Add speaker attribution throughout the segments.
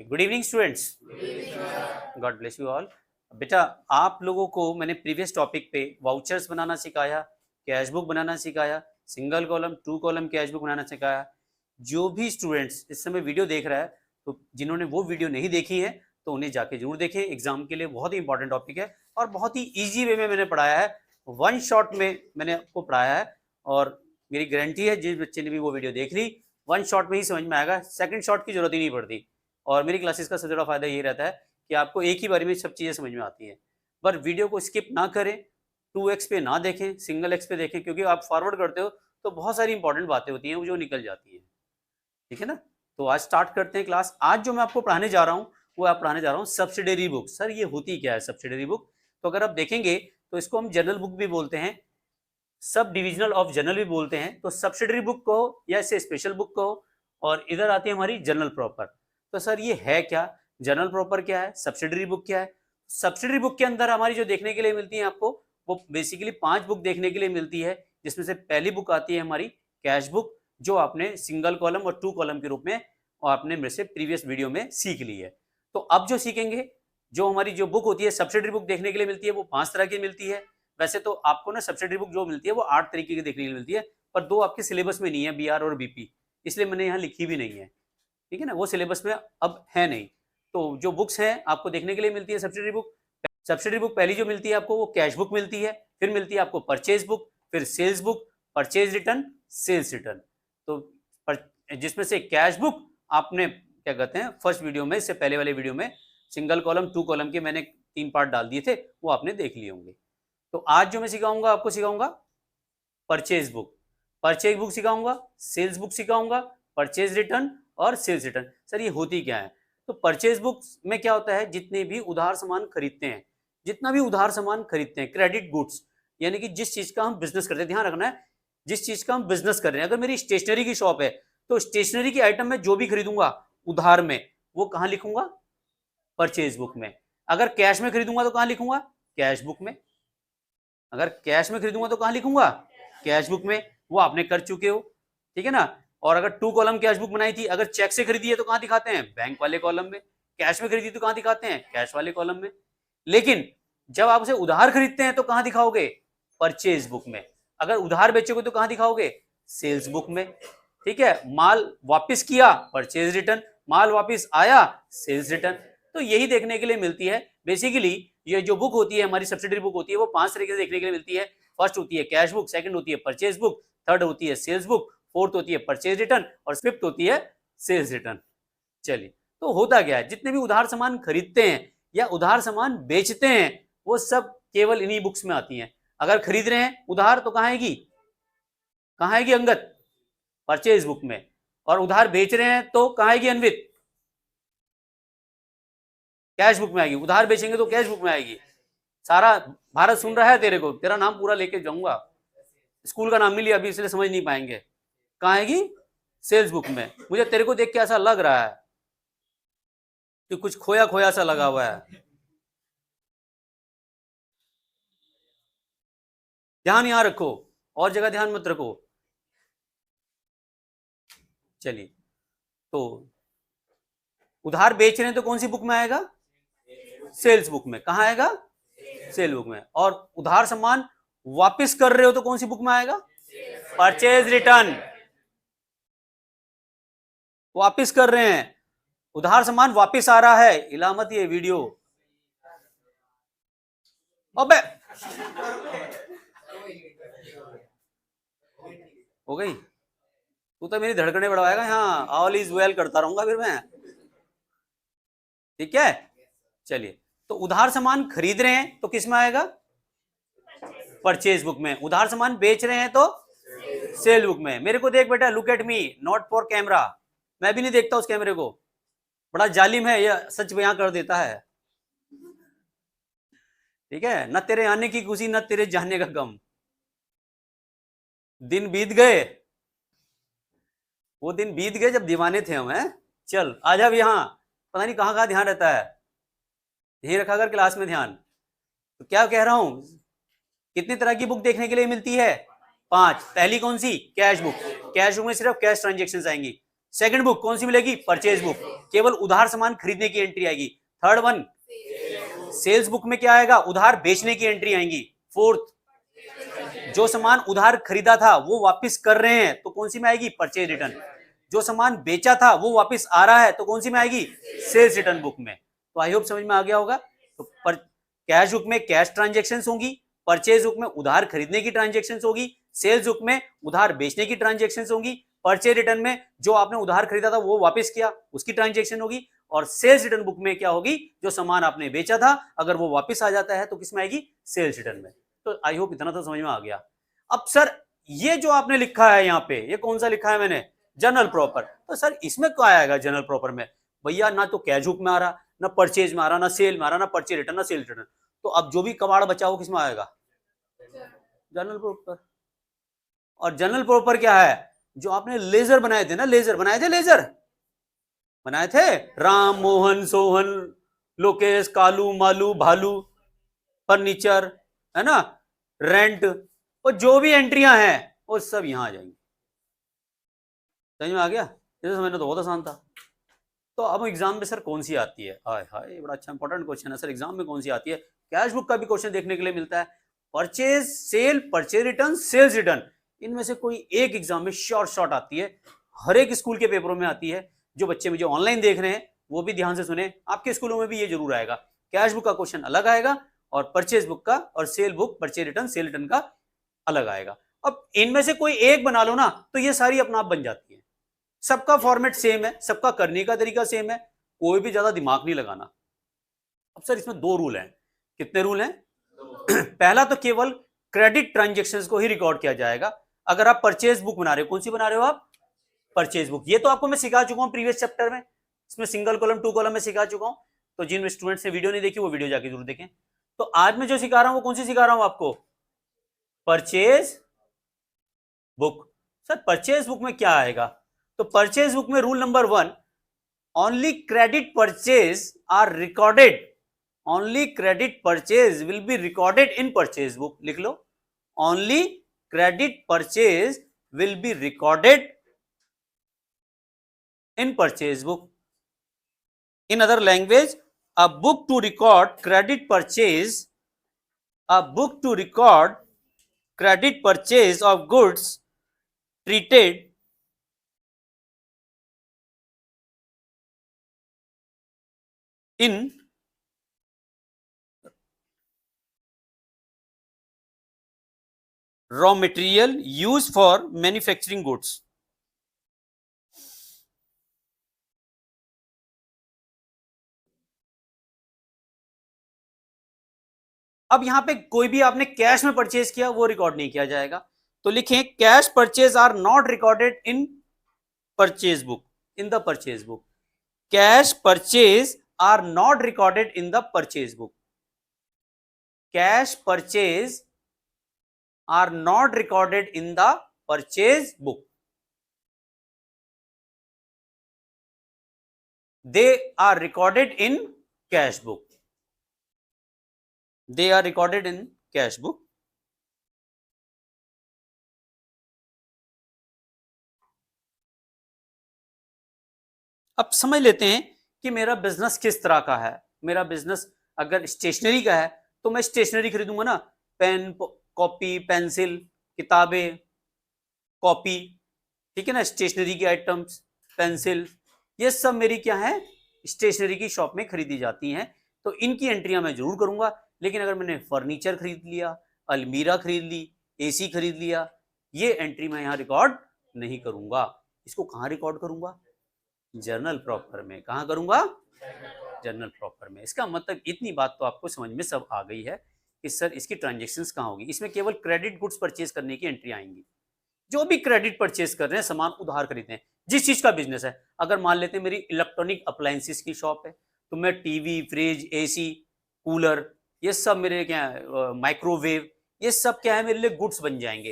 Speaker 1: Good evening students, God bless you all. बेटा, आप लोगों को मैंने प्रीवियस टॉपिक पे वाउचर्स बनाना सिखाया, कैश बुक बनाना सिखाया, single column two column cash book बनाना सिखाया। जो भी स्टूडेंट्स इस समय वीडियो देख रहा है, तो जिन्होंने वो वीडियो नहीं देखी है तो उन्हें जाके जरूर देखें। एग्जाम के लिए बहुत ही इंपॉर्टेंट टॉपिक है और बहुत ही ईजी वे में मैंने पढ़ाया है, वन शॉट में मैंने आपको पढ़ाया है और मेरी गारंटी है जिस बच्चे ने भी वो वीडियो देख ली वन शॉट में ही समझ में आएगा, सेकंड शॉट की जरूरत ही नहीं पड़ती। और मेरी क्लासेस का सबसे बड़ा फायदा ये रहता है कि आपको एक ही बार में सब चीज़ें समझ में आती हैं। पर वीडियो को स्किप ना करें, 2x पे ना देखें, सिंगल x पे देखें, क्योंकि आप फॉरवर्ड करते हो तो बहुत सारी इंपॉर्टेंट बातें होती हैं जो निकल जाती हैं। ठीक है ना? तो आज स्टार्ट करते हैं क्लास। आज जो मैं आपको पढ़ाने जा रहा हूँ वो आप पढ़ाने जा रहा हूँ सब्सिडरी बुक। सर ये होती क्या है सब्सिडरी बुक? तो अगर आप देखेंगे तो इसको हम जनरल बुक भी बोलते हैं, सब डिविजनल ऑफ जनरल भी बोलते हैं। तो सब्सिडरी बुक कहो या इसे स्पेशल बुक कहो, और इधर आती है हमारी जनरल प्रॉपर। तो सर ये है क्या? जनरल प्रॉपर क्या है, सब्सिडरी बुक क्या है? सब्सिडरी बुक के अंदर हमारी जो देखने के लिए मिलती है आपको, वो बेसिकली 5 बुक देखने के लिए मिलती है, जिसमें से पहली बुक आती है हमारी कैश बुक, जो आपने सिंगल कॉलम और टू कॉलम के रूप में और आपने मेरे से प्रीवियस वीडियो में सीख ली है। तो अब जो सीखेंगे, जो हमारी जो बुक होती है सब्सिडरी बुक देखने के लिए मिलती है, वो 5 तरह की मिलती है। वैसे तो आपको ना सब्सिडरी बुक जो मिलती है वो 8 तरीके की देखने के लिए मिलती है, पर 2 आपके सिलेबस में नहीं है, बीआर और बीपी, इसलिए मैंने यहाँ लिखी भी नहीं है। ठीक है ना, वो सिलेबस में अब है नहीं। तो जो बुक्स हैं आपको देखने के लिए मिलती है सब्सिडरी बुक। सब्सिडरी बुक पहली जो मिलती है आपको वो कैश बुक मिलती है, फिर मिलती है आपको परचेज बुक, फिर sales book, purchase return, sales return. तो जिसमें से कैश बुक आपने क्या कहते हैं फर्स्ट वीडियो में, इससे पहले वाले वीडियो में सिंगल कॉलम टू कॉलम के मैंने 3 पार्ट डाल दिए थे, वो आपने देख लिए होंगे। तो आज जो मैं सिखाऊंगा आपको सिखाऊंगा परचेज बुक, परचेज बुक सिखाऊंगा, सेल्स बुक सिखाऊंगा, परचेज रिटर्न और सेल्स रिटर्न। सर ये होती क्या है? तो परचेज बुक में क्या होता है, जितने भी उधार सामान खरीदते हैं, जितना भी उधार सामान खरीदते हैं, क्रेडिट गुड्स, यानी कि जिस चीज का हम बिजनेस करते हैं, ध्यान रखना है जिस चीज का हम बिजनेस कर रहे हैं। अगर मेरी स्टेशनरी की शॉप है तो स्टेशनरी की आइटम में जो भी खरीदूंगा उधार में, वो कहां लिखूंगा? परचेज बुक में। अगर कैश में खरीदूंगा तो कहां लिखूंगा? कैश बुक में। अगर कैश में खरीदूंगा तो कहां लिखूंगा? कैश बुक में। वो आपने कर चुके हो, ठीक है ना। और अगर टू कॉलम कैश बुक बनाई थी, अगर चेक से खरीदी है तो कहां दिखाते हैं? बैंक वाले कॉलम में। कैश में खरीदी तो कहां दिखाते हैं? कैश वाले कॉलम में। लेकिन जब आप उसे उधार खरीदते हैं तो कहां दिखाओगे? परचेज बुक में। अगर उधार बेचोगे तो कहां दिखाओगे? सेल्स बुक में। ठीक है, माल वापिस किया, परचेज रिटर्न, माल वापिस आया, सेल्स रिटर्न। तो यही देखने के लिए मिलती है बेसिकली। ये जो बुक होती है हमारी सब्सिडरी बुक होती है, वो 5 तरीके से देखने के लिए मिलती है। फर्स्ट होती है कैश बुक, सेकंड होती है परचेज बुक, थर्ड होती है सेल्स बुक, फोर्थ होती है परचेज रिटर्न और फिफ्थ होती है सेल्स रिटर्न। चलिए, तो होता क्या है, जितने भी उधार सामान खरीदते हैं या उधार सामान बेचते हैं, वो सब केवल इन्हीं बुक्स में आती हैं। अगर खरीद रहे हैं उधार तो कहां आएगी? कहां आएगी अंगद? परचेज बुक में। और उधार बेच रहे हैं तो कहां आएगी अन्वित? कैश बुक में आएगी। उधार बेचेंगे तो कैश बुक में आएगी। सारा भारत सुन रहा है तेरे को, तेरा नाम पूरा लेके जाऊंगा। स्कूल का नाम नहीं लिया अभी इसलिए समझ नहीं पाएंगे। कहां आएगी? सेल्स बुक में। मुझे तेरे को देख के ऐसा लग रहा है कि कुछ खोया खोया सा लगा हुआ है। ध्यान यहां रखो, और जगह ध्यान मत रखो। चलिए, तो उधार बेच रहे हैं तो कौन सी बुक में आएगा? सेल्स बुक में। कहां आएगा? सेल बुक में। और उधार सामान वापस कर रहे हो तो कौन सी बुक में आएगा? Purchase return. वापस कर रहे हैं, उधार सामान वापस आ रहा है। इलामत ये वीडियो, अबे हो गई। तू तो मेरी धड़कने बढ़ाएगा यहाँ, ऑल इज वेल करता रहूंगा फिर मैं। ठीक है, चलिए। तो उधार सामान खरीद रहे हैं तो किस में आएगा? परचेज बुक में। उधार सामान बेच रहे हैं तो सेल बुक में। मेरे को देख बेटा, look at me, not for camera. मैं भी नहीं देखता उस कैमरे को, बड़ा जालिम है यह, सच बयां कर देता है। ठीक है, न तेरे आने की खुशी न तेरे जाने का गम। दिन बीत गए, वो दिन बीत गए जब दीवाने थे हम। हैं, चल आ जा यहाँ। पता नहीं कहाँ कहाँ ध्यान रहता है, यही रखा कर क्लास में ध्यान। तो क्या कह रहा हूं, कितनी तरह की बुक देखने के लिए मिलती है? 5। पहली कौन सी? Cash book. कैश बुक में सिर्फ कैश ट्रांजेक्शन आएंगी। सेकंड बुक कौन सी मिलेगी? परचेज बुक, केवल उधार सामान खरीदने की एंट्री आएगी। थर्ड वन सेल्स बुक में क्या आएगा? उधार बेचने की एंट्री आएंगी। फोर्थ जो सामान उधार खरीदा था वो वापस कर रहे हैं तो कौन सी में आएगी? Purchase return. जो सामान बेचा था वो वापस आ रहा है तो कौन सी में आएगी? सेल्स रिटर्न बुक में। तो आई होप समझ में आ गया होगा। तो कैश बुक में कैश ट्रांजेक्शन्स होंगी, परचेज बुक में उधार खरीदने की ट्रांजेक्शन्स होगी, सेल्स बुक में उधार बेचने की ट्रांजेक्शन्स होंगी, परचेज रिटर्न में जो आपने उधार खरीदा था वो वापस किया उसकी ट्रांजेक्शन होगी, और सेल्स रिटर्न बुक में क्या होगी? जो सामान आपने बेचा था अगर वो वापस आ जाता है तो किसमें आएगी? सेल्स रिटर्न में। तो आई होप इतना तो समझ में आ गया। अब सर ये जो आपने लिखा है यहाँ पे, ये कौन सा लिखा है मैंने? General proper. तो सर इसमें क्या आएगा जनरल प्रॉपर में? भैया ना तो कैश बुक में आ रहा, ना परचेज में आ रहा, ना सेल में आ रहा, ना परचेज रिटर्न, ना सेल रिटर्न। तो अब जो भी कबाड़ बचा वो किसमें आएगा? General proper. और जनरल प्रॉपर क्या है? जो आपने लेजर बनाए थे ना, लेजर बनाए थे, लेजर बनाए थे, राम मोहन सोहन लोकेश कालू मालू भालू फर्नीचर, है ना, रेंट, और जो भी एंट्रियां हैं वो सब यहां आ जाएंगी। समझ में आ गया? ये तो समझना तो बहुत आसान था। तो अब एग्जाम में सर कौन सी आती है? हाय हाय, बड़ा अच्छा इंपॉर्टेंट क्वेश्चन है सर, एग्जाम में कौन सी आती है? कैश बुक का भी क्वेश्चन देखने के लिए मिलता है। Purchase sale, purchase return, sales return, इनमें से कोई एक एग्जाम में शॉर्ट आती है। हर एक स्कूल के पेपरों में आती है। जो बच्चे मुझे ऑनलाइन देख रहे हैं वो भी ध्यान से सुने, आपके स्कूलों में भी ये जरूर आएगा। कैश बुक का क्वेश्चन अलग आएगा और परचेज बुक का और cell book, purchase return, cell return का अलग आएगा। अब इनमें से कोई एक बना लो ना तो ये सारी अपना आप बन जाती है। सबका फॉर्मेट सेम है, सबका करने का तरीका सेम है, कोई भी ज्यादा दिमाग नहीं लगाना। अब सर इसमें दो रूल हैं। कितने रूल हैं? पहला तो केवल क्रेडिट ट्रांजेक्शन्स को ही रिकॉर्ड किया जाएगा। अगर आप परचेज बुक बना रहे हो, कौन सी बना रहे हो आप? Purchase book. ये तो आपको मैं सिखा चुका हूं प्रीवियस चैप्टर में, इसमें सिंगल कॉलम, टू कॉलम में सिखा चुका हूं। तो जिन स्टूडेंट्स ने वीडियो नहीं देखी वो वीडियो जाके जरूर देखें। तो आज मैं जो सिखा रहा हूं वो कौन सी सिखा रहा हूं आपको? Purchase book. Sir purchase book में क्या आएगा? तो परचेज बुक में rule number 1, only credit purchase are recorded, only credit purchase will be recorded in purchase book. लिख लो, only credit purchase will be recorded in purchase book. In other language, a book to record credit purchase, a book to record credit purchase of goods treated in raw material used for manufacturing goods. अब यहां पे कोई भी आपने cash में purchase किया वो record नहीं किया जाएगा। तो लिखें, cash purchase are not recorded in purchase book, in the purchase book. Cash purchase are not recorded in the purchase book. Cash purchase are not recorded in the purchase book. They are recorded in cash book. They are recorded in cash book. अब समझ लेते हैं कि मेरा business किस तरह का है। मेरा बिजनेस अगर स्टेशनरी का है तो मैं स्टेशनरी खरीदूंगा ना, पेन, कॉपी, पेंसिल, किताबें, कॉपी, ठीक है ना, स्टेशनरी की आइटम्स, पेंसिल, ये सब मेरी क्या है? स्टेशनरी की शॉप में खरीदी जाती हैं। तो इनकी एंट्रियां मैं जरूर करूंगा। लेकिन अगर मैंने फर्नीचर खरीद लिया, अलमीरा खरीद ली, एसी खरीद लिया, ये एंट्री मैं यहाँ रिकॉर्ड नहीं करूंगा। इसको कहाँ रिकॉर्ड करूंगा? जर्नल प्रॉपर में। कहाँ करूंगा? जर्नल प्रॉपर में। इसका मतलब इतनी बात तो आपको समझ में सब आ गई है कि सर इसकी ट्रांजेक्शन्स कहाँ होगी। इसमें केवल क्रेडिट गुड्स परचेज करने की एंट्री आएंगी। जो भी क्रेडिट परचेज कर रहे हैं, सामान उधार खरीदते हैं, जिस चीज का बिजनेस है। अगर मान लेते हैं मेरी इलेक्ट्रॉनिक अप्लायंसेस की शॉप है तो मैं टीवी, फ्रिज, एसी, कूलर, ये सब मेरे क्या है, माइक्रोवेव, ये सब क्या है मेरे लिए गुड्स बन जाएंगे।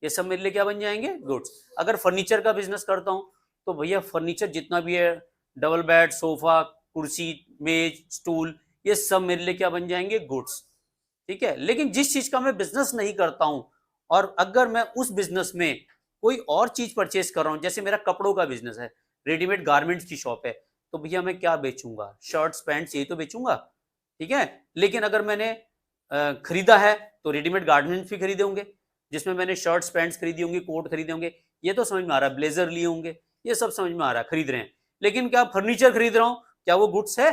Speaker 1: ये सब मेरे लिए क्या बन जाएंगे? गुड्स। अगर फर्नीचर का बिजनेस करता हूं तो भैया फर्नीचर जितना भी है, डबल बेड, सोफा, कुर्सी, मेज, स्टूल, ये सब मेरे लिए क्या बन जाएंगे? गुड्स। ठीक है। लेकिन जिस चीज का मैं बिजनेस नहीं करता हूं और अगर मैं उस बिजनेस में कोई और चीज परचेज कर रहा हूं, जैसे मेरा कपड़ों का बिजनेस है, रेडीमेड गारमेंट्स की शॉप है, तो भैया मैं क्या बेचूंगा, शर्ट्स पैंट्स यही तो बेचूंगा, ठीक है। लेकिन अगर मैंने खरीदा है तो रेडीमेड गारमेंट्स भी खरीदे होंगे, जिसमें मैंने शर्ट्स पैंट्स खरीदी होंगी, कोट खरीदे होंगे, ये तो समझ में आ रहा है, ब्लेजर लिए होंगे, ये सब समझ में आ रहा है, खरीद रहे हैं। लेकिन क्या फर्नीचर खरीद रहा हूं, क्या वो गुड्स है?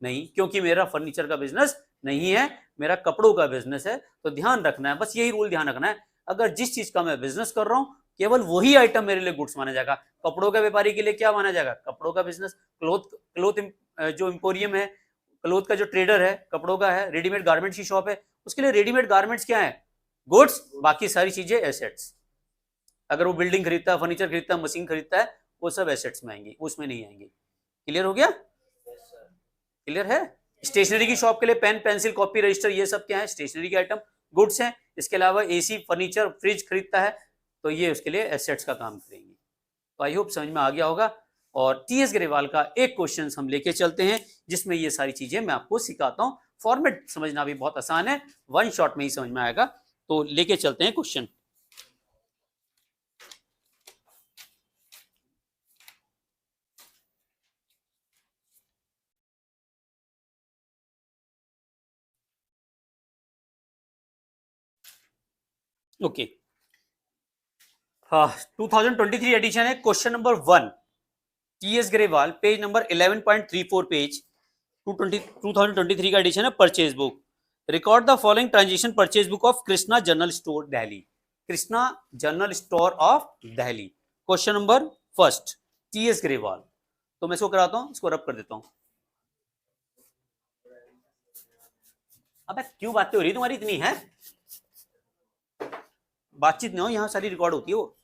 Speaker 1: नहीं, क्योंकि मेरा फर्नीचर का बिजनेस नहीं है, मेरा कपड़ों का बिजनेस है। तो ध्यान रखना है, बस यही रूल ध्यान रखना है, अगर जिस चीज का मैं बिजनेस कर रहा हूं केवल वही आइटम मेरे लिए गुड्स माना जाएगा। कपड़ों का व्यापारी के लिए क्या माना जाएगा, कपड़ों का बिजनेस। क्लोथ क्लोथ जो इंपोरियम है, क्लोथ का जो ट्रेडर है, कपड़ों का है, रेडीमेड गारमेंट्स की शॉप है, उसके लिए रेडीमेड गारमेंट्स क्या है, गुड्स, बाकी सारी चीजें एसेट्स। अगर वो बिल्डिंग खरीदता है, फर्नीचर खरीदता है, मशीन खरीदता है, वो सब एसेट्स में आएंगी, उसमें नहीं आएंगी। क्लियर हो गया? क्लियर है? स्टेशनरी की शॉप के लिए पेन पेंसिल कॉपी रजिस्टर ये सब क्या है, स्टेशनरी के आइटम, गुड्स हैं। इसके अलावा एसी फर्नीचर फ्रिज खरीदता है तो ये उसके लिए एसेट्स का काम करेंगे। तो आई होप समझ में आ गया होगा। और टीएस ग्रेवाल का एक क्वेश्चन हम लेके चलते हैं जिसमें ये सारी चीजें मैं आपको सिखाता हूं। फॉर्मेट समझना भी बहुत आसान है, वन शॉट में ही समझ में आएगा। तो लेके चलते हैं क्वेश्चन। ओके, हाँ 2023 एडिशन है। Question number 1, TS Grewal, page number 11.34 page, 2023 का एडिशन है, purchase book. Record the following transaction purchase book of Krishna general store Delhi. Krishna general store of Delhi. Question number first, TS Grewal. तो मैं इसको कराता हूं, इसको रब कर देता हूं। अबे क्यों बातें हो रही तुम्हारी इतनी है, बातचीत नहीं हो, यहां सारी रिकॉर्ड होती है वो।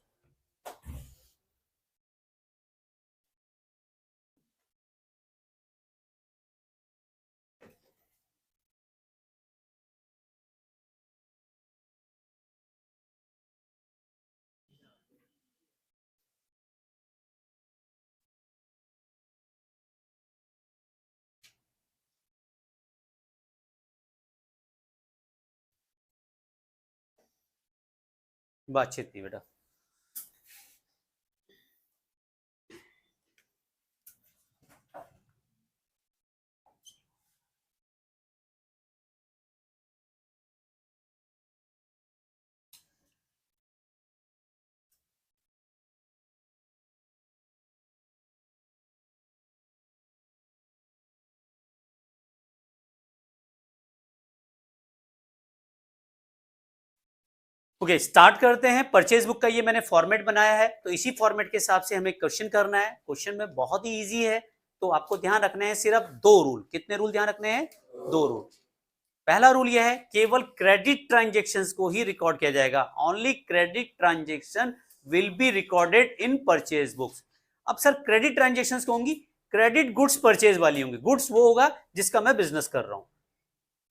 Speaker 1: बातचीत नहीं बेटा। ओके स्टार्ट करते हैं। परचेज बुक का ये मैंने फॉर्मेट बनाया है, तो इसी फॉर्मेट के हिसाब से हमें क्वेश्चन करना है। क्वेश्चन में बहुत ही इजी है, तो आपको ध्यान रखने हैं सिर्फ दो रूल। कितने रूल ध्यान रखने हैं? दो रूल। पहला रूल यह है, केवल क्रेडिट ट्रांजेक्शन्स को ही रिकॉर्ड किया जाएगा। Only credit transaction will be recorded in purchase books. अब सर क्रेडिट ट्रांजेक्शन्स को होंगी, क्रेडिट गुड्स परचेज वाली होंगी। गुड्स वो होगा जिसका मैं बिजनेस कर रहा हूं।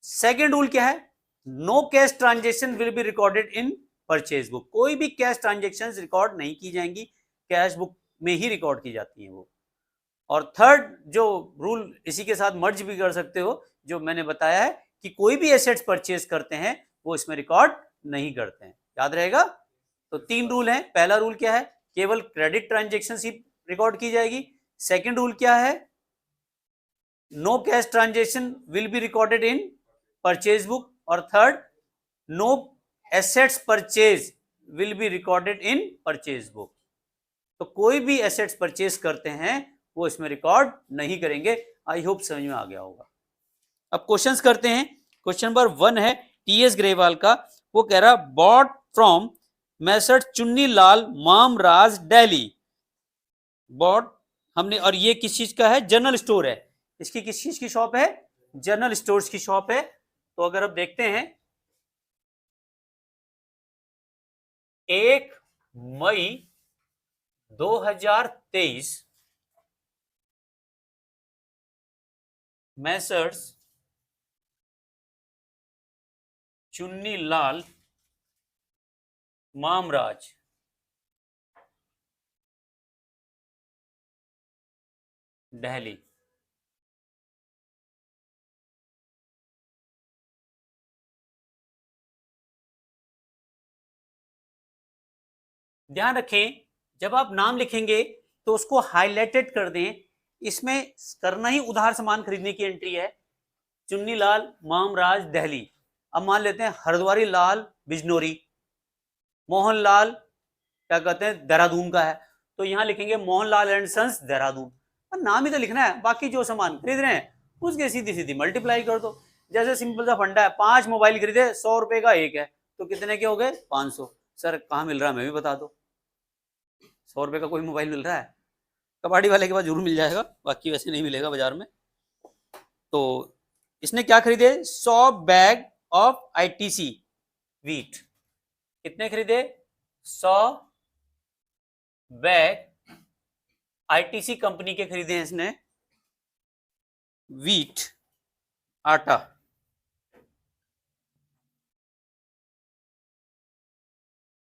Speaker 1: सेकेंड रूल क्या है, no cash transaction will be recorded in purchase book. कोई भी कैश ट्रांजेक्शन रिकॉर्ड नहीं की जाएंगी, कैश बुक में ही रिकॉर्ड की जाती है वो। और थर्ड जो रूल इसी के साथ मर्ज भी कर सकते हो, जो मैंने बताया है कि कोई भी एसेट्स परचेज करते हैं वो इसमें रिकॉर्ड नहीं करते हैं। याद रहेगा? तो तीन रूल हैं। पहला रूल क्या है, केवल क्रेडिट ट्रांजेक्शन ही रिकॉर्ड की जाएगी। सेकेंड रूल क्या है, no cash transaction will be recorded in purchase book. और third, no assets purchase will be recorded in purchase book. तो कोई भी एसेट्स परचेज करते हैं वो इसमें रिकॉर्ड नहीं करेंगे। आई होप समझ में आ गया होगा। अब क्वेश्चंस करते हैं। क्वेश्चन नंबर 1 है टीएस ग्रेवाल का। वो कह रहा bot from Messrs Chunni Lal Mamraj Delhi. Bot हमने, और ये किस चीज का है, जनरल स्टोर है। इसकी किस चीज की शॉप है? जनरल स्टोर्स की शॉप है। तो अगर अब देखते हैं, 1 मई 2023 मैसर्स चुन्नी लाल मामराज दिल्ली। ध्यान रखें, जब आप नाम लिखेंगे तो उसको हाईलाइटेड कर दें। इसमें करना ही उधार सामान खरीदने की एंट्री है। चुन्नी लाल मामराज दिल्ली। अब मान लेते हैं हरद्वारी लाल बिजनौरी, मोहनलाल क्या कहते हैं देहरादून का है, तो यहां लिखेंगे मोहनलाल एंड सन्स देहरादून। नाम ही तो लिखना है, बाकी जो सामान खरीद रहे हैं उसके सीधी सीधी मल्टीप्लाई कर दो। जैसे सिंपल सा फंडा है, 5 मोबाइल खरीदे 100 रुपए का एक है, तो कितने के हो गए 500। सर कहाँ मिल रहा है मैं भी बता दो, 100 रुपए का कोई मोबाइल मिल रहा है? कबाड़ी वाले के पास जरूर मिल जाएगा, बाकी वैसे नहीं मिलेगा बाजार में। तो इसने क्या खरीदे, 100 बैग ऑफ आईटीसी वीट। कितने खरीदे, 100 बैग आईटीसी कंपनी के खरीदे हैं इसने वीट, आटा।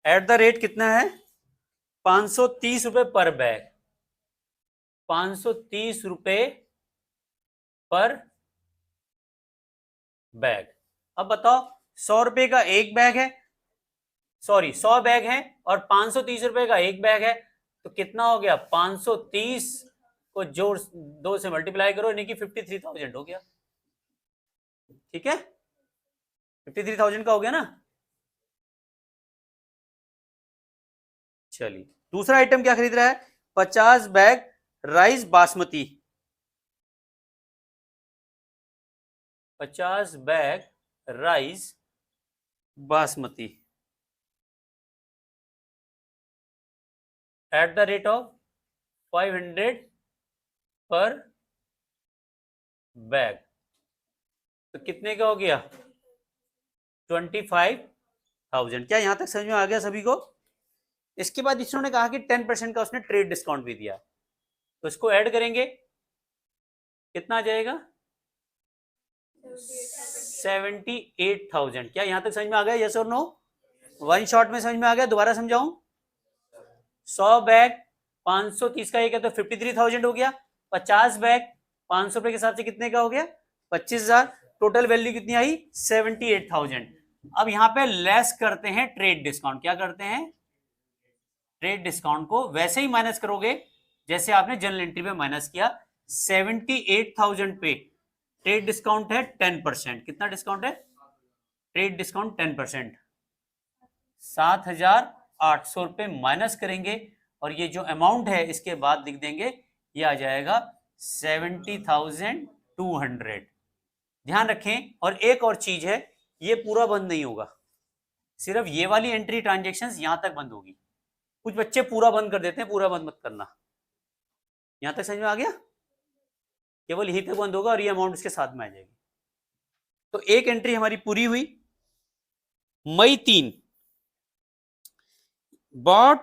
Speaker 1: एट द रेट कितना है, 530 रुपए पर बैग, 530 रुपए पर बैग। अब बताओ 100 रुपए का एक बैग है, सॉरी 100 बैग है और 530 रुपए का एक बैग है, तो कितना हो गया, 530 को जोड़ 2 से मल्टीप्लाई करो, यानी कि 53,000 हो गया। ठीक है, 53,000 का हो गया ना। चलिए दूसरा आइटम क्या खरीद रहा है, 50 bag rice basmati, 50 bag rice basmati eight the rate of 500 पर बैग, तो कितने का हो गया, 25,000। क्या यहां तक समझ में आ गया सभी को? इसके बाद इन्होंने कहा कि 10% का उसने ट्रेड डिस्काउंट भी दिया, तो इसको ऐड करेंगे कितना आ जाएगा, 78,000। क्या यहां तक समझ में आ गया, यस और नो? वन शॉट में समझ में आ गया? दोबारा समझाऊं, 100 बैग 530 का एक है तो 53,000 हो गया, 50 बैग 500 रुपए के हिसाब से कितने का हो गया, 25,000। टोटल वैल्यू कितनी आई, 78,000। अब यहां पे लेस करते हैं ट्रेड डिस्काउंट। क्या करते हैं, ट्रेड डिस्काउंट को वैसे ही माइनस करोगे जैसे आपने जनरल एंट्री पे माइनस किया। 78,000 पे ट्रेड डिस्काउंट है 10%। कितना डिस्काउंट है, ट्रेड डिस्काउंट 10%, 7,800 रुपए माइनस करेंगे और ये जो अमाउंट है इसके बाद लिख देंगे, ये आ जाएगा 70,200। ध्यान रखें, और एक और चीज है, ये पूरा बंद नहीं होगा, सिर्फ ये वाली एंट्री ट्रांजेक्शन्स यहां तक बंद होगी। कुछ बच्चे पूरा बंद कर देते हैं, पूरा बंद मत करना। यहां तक समझ में आ गया, केवल यही तक बंद होगा और ये अमाउंट इसके साथ में आ जाएगी। तो एक एंट्री हमारी पूरी हुई। मई 3, bought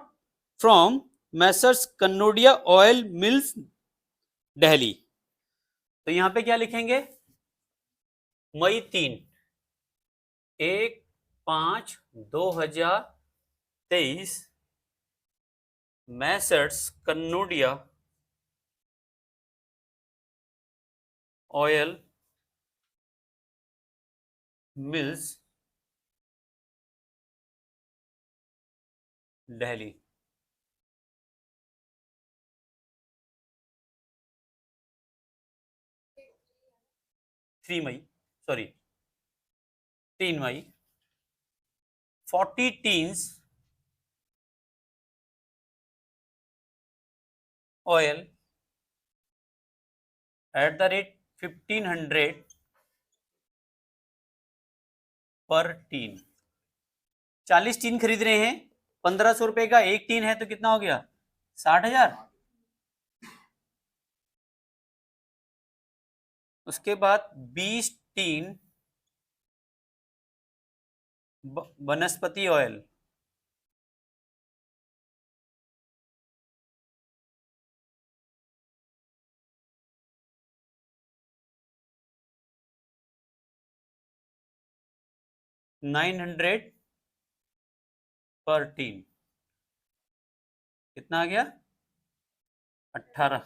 Speaker 1: from messrs Kannodia oil mills Delhi. तो यहां पे क्या लिखेंगे, मई 3, 1/5/2023 messrs Kannodia oil mills Delhi. 3 मई, सॉरी 3 मई, 40 tins oil at the rate 1500 per tin. 40 tin खरीद रहे हैं, 1500 रुपए का एक टीन है, तो कितना हो गया, 60,000। उसके बाद 20 टीन वनस्पति ऑयल, $900 पर टीन, कितना आ गया, 18।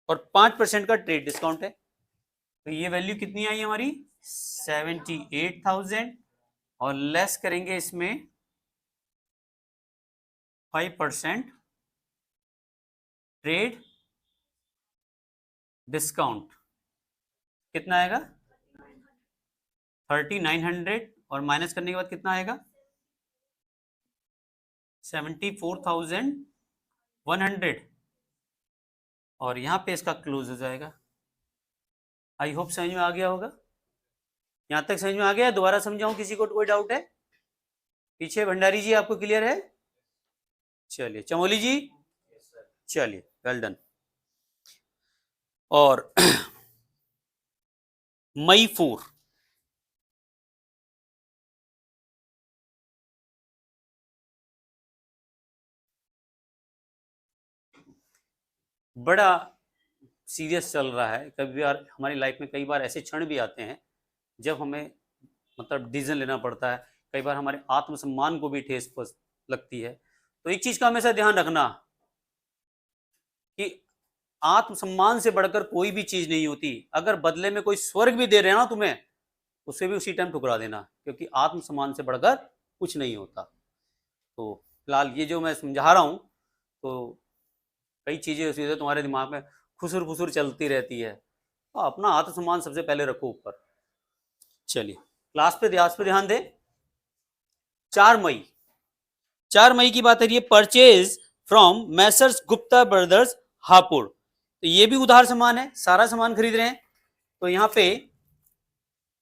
Speaker 1: और 5% का ट्रेड डिस्काउंट है, तो ये वैल्यू कितनी आई हमारी, 78,000। और लेस करेंगे इसमें 5% ट्रेड डिस्काउंट कितना आएगा 3900 और माइनस करने के बाद कितना आएगा 74,100 और यहां पे इसका क्लोज हो जाएगा। आई होप समझ में आ गया होगा। यहां तक समझ में आ गया? दोबारा समझाऊं किसी को कोई डाउट है? पीछे भंडारी जी आपको क्लियर है? चलिए चमोली जी, चलिए वेल डन। और मई 4 बड़ा सीरियस चल रहा है। कभी बार हमारी लाइफ में कई बार ऐसे क्षण भी आते हैं जब हमें मतलब डिसीजन लेना पड़ता है। कई बार हमारे आत्मसम्मान को भी ठेस लगती है। तो एक चीज का हमेशा ध्यान रखना कि आत्मसम्मान से बढ़कर कोई भी चीज नहीं होती। अगर बदले में कोई स्वर्ग भी दे रहे हैं ना तुम्हें, उसे भी उसी टाइम ठुकरा देना, क्योंकि आत्मसम्मान से बढ़कर कुछ नहीं होता। तो फिलहाल ये जो मैं समझा रहा हूं, तो कई चीजें उसी से तुम्हारे दिमाग में खुसुर खुसुर चलती रहती है। तो अपना आत्मसम्मान सबसे पहले रखो ऊपर। चलिए क्लास पे ध्यान दें। 4 मई की बात है, ये purchase from Messrs Gupta brothers Hapur. तो ये भी उधार सामान है, सारा सामान खरीद रहे हैं। तो यहां पे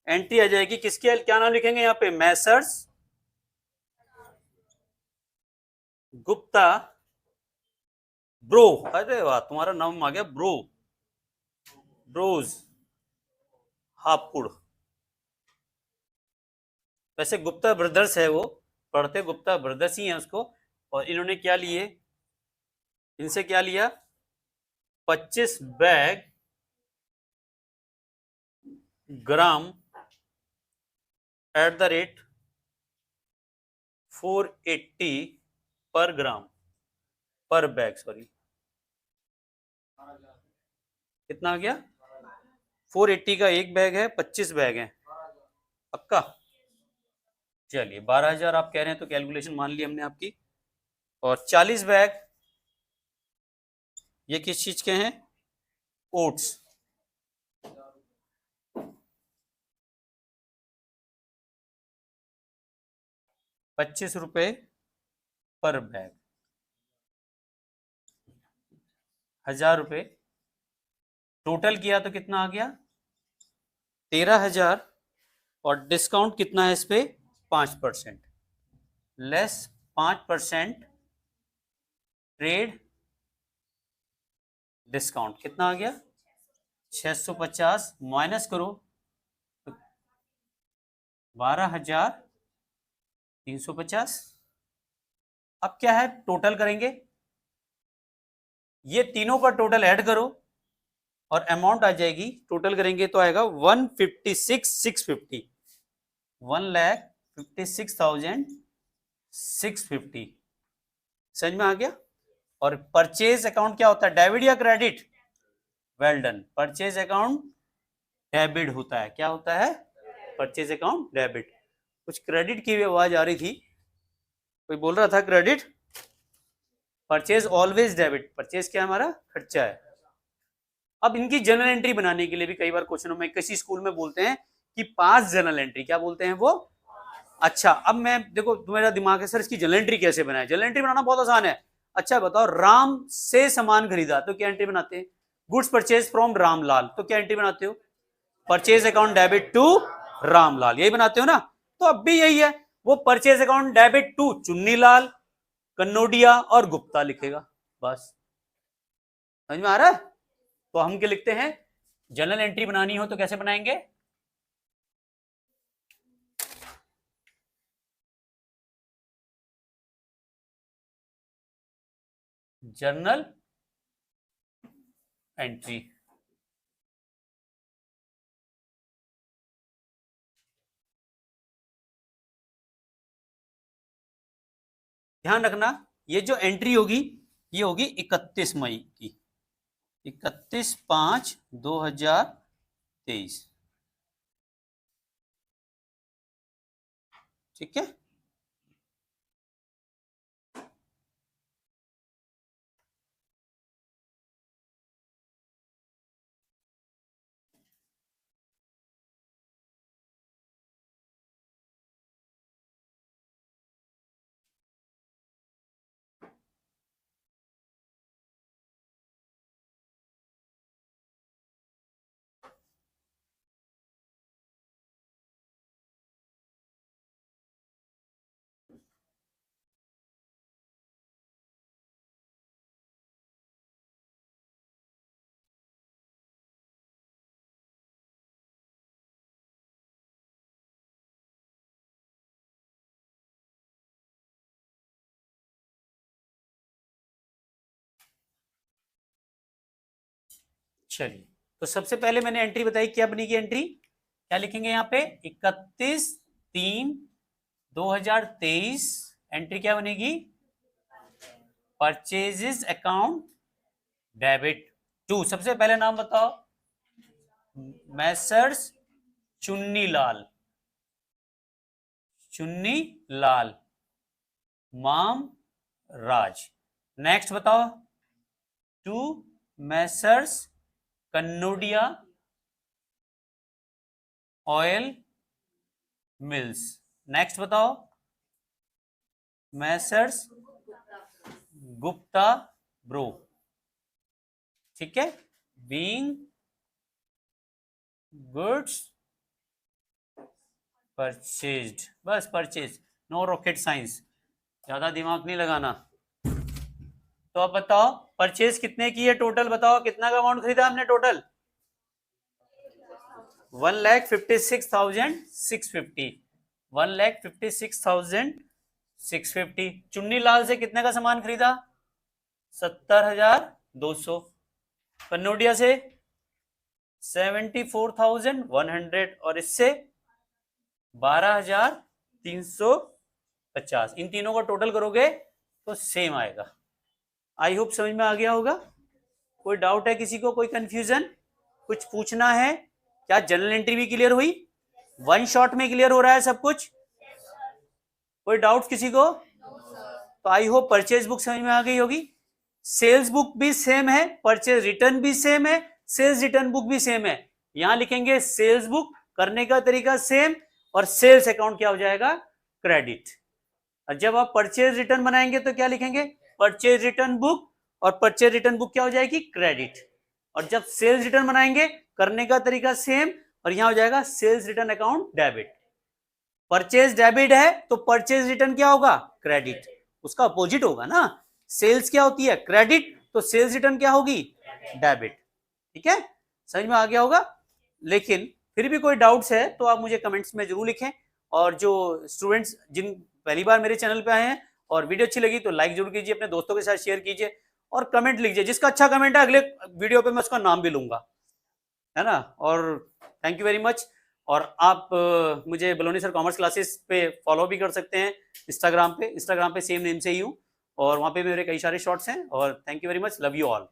Speaker 1: एंट्री आ जाएगी किसके, क्या नाम लिखेंगे यहाँ पे, मैसर्स गुप्ता ब्रो। अरे वाह, तुम्हारा नाम आ गया ब्रो, ब्रोज हापुड़। वैसे गुप्ता ब्रदर्स है, वो पढ़ते गुप्ता ब्रदर्स ही हैं उसको। और इन्होंने क्या लिए, इनसे क्या लिया, 25 bag gram eight the rate 480 पर ग्राम, पर बैग, सॉरी कितना आ गया, 480 का एक बैग है, 25 बैग है, पक्का। चलिए 12,000 आप कह रहे हैं तो कैलकुलेशन मान ली हमने आपकी। और 40 बैग ये किस चीज के हैं, ओट्स। ₹25 पर बैग, ₹1,000 टोटल किया तो कितना आ गया 13,000। और डिस्काउंट कितना है इस पे, 5%, लेस 5% ट्रेड डिस्काउंट कितना आ गया 650, माइनस करो 12,350। अब क्या है, टोटल करेंगे, ये तीनों का टोटल ऐड करो और अमाउंट आ जाएगी, टोटल करेंगे तो आएगा 156,650, 1,56,650। समझ में आ गया। और परचेज अकाउंट क्या होता है, डेबिट या credit, well done, purchase account debit होता है। क्या होता है, परचेज अकाउंट डेबिट। कुछ क्रेडिट की भी आवाज आ रही थी, कोई बोल रहा था credit, purchase always debit, purchase क्या हमारा खर्चा है। अब इनकी जर्नल एंट्री बनाने के लिए भी कई बार क्वेश्चनों में किसी स्कूल में बोलते हैं कि पास जर्नल एंट्री, क्या बोलते हैं वो। अच्छा अब मैं देखो तुम्हारा दिमाग है सर इसकी जर्नल एंट्री कैसे बनाए, जर्नल एंट्री बनाना बहुत आसान है। अच्छा बताओ, राम से सामान खरीदा तो क्या एंट्री बनाते हैं, गुड्स परचेज फ्रॉम रामलाल, तो क्या एंट्री बनाते हो, purchase account debit to Ramlal, यही बनाते हो ना। तो अब भी यही है, वो purchase account debit to Chunnilal, Kannodia और गुप्ता लिखेगा, बस। समझ में आ रहा है। तो हम क्या लिखते हैं, जर्नल एंट्री बनानी हो तो कैसे बनाएंगे, जर्नल एंट्री। ध्यान रखना ये जो एंट्री होगी ये होगी 31 मई की, 31/5/2023, ठीक है। चलिए, तो सबसे पहले मैंने एंट्री बताई, क्या बनेगी एंट्री, क्या लिखेंगे यहाँ पे 31/3/2023 एंट्री क्या बनेगी, परचेजेस अकाउंट डेबिट टू, सबसे पहले नाम बताओ, मैसर्स चुन्नी लाल माम राज। नेक्स्ट बताओ, to messrs Kannodia oil mills. Next बताओ, मैसर्स गुप्ता ब्रो, ठीक है, बीइंग गुड्स परचेज्ड, बस परचेज, नो रॉकेट साइंस, ज्यादा दिमाग नहीं लगाना। तो अब बताओ परचेज कितने की है, टोटल बताओ कितना का अमाउंट खरीदा हमने टोटल, 1,56,650, 1,56,650। चुन्नी लाल से कितने का सामान खरीदा, 70,200। कन्नोडिया से 74,100 और इससे 12,350। इन तीनों का टोटल करोगे तो सेम आएगा। आई होप समझ में आ गया होगा। कोई डाउट है किसी को, कोई कंफ्यूजन, कुछ पूछना है क्या? जनरल एंट्री भी क्लियर हुई, वन शॉट में क्लियर हो रहा है सब कुछ, कोई डाउट किसी को? तो आई होप परचेज बुक समझ में आ गई होगी। सेल्स बुक भी सेम है, परचेज रिटर्न भी सेम है, सेल्स रिटर्न बुक भी सेम है। यहां लिखेंगे सेल्स बुक, करने का तरीका सेम, और सेल्स अकाउंट क्या हो जाएगा, क्रेडिट। और जब आप परचेज रिटर्न बनाएंगे तो क्या लिखेंगे, परचेज रिटर्न बुक, और परचेज रिटर्न बुक क्या हो जाएगी, क्रेडिट। और जब सेल्स रिटर्न बनाएंगे, करने का तरीका सेम, और यहां हो जाएगा sales return account debit. Purchase debit है तो परचेज रिटर्न क्या होगा, क्रेडिट, उसका अपोजिट होगा ना। सेल्स क्या होती है, क्रेडिट, तो सेल्स रिटर्न क्या होगी, डेबिट। ठीक है, समझ में आ गया होगा। लेकिन फिर भी कोई डाउट्स है तो आप मुझे कमेंट्स में जरूर लिखें। और जो स्टूडेंट्स जिन पहली बार मेरे चैनल पे आए हैं और वीडियो अच्छी लगी तो लाइक जरूर कीजिए, अपने दोस्तों के साथ शेयर कीजिए, और कमेंट लीजिए। जिसका अच्छा कमेंट है अगले वीडियो पे मैं उसका नाम भी लूंगा, है ना। और थैंक यू वेरी मच। और आप मुझे बलोनी सर कॉमर्स क्लासेस पे फॉलो भी कर सकते हैं इंस्टाग्राम पे सेम नेम से ही हूँ, और वहाँ पे मेरे कई सारे शॉर्ट्स हैं। और thank you very much, love you all.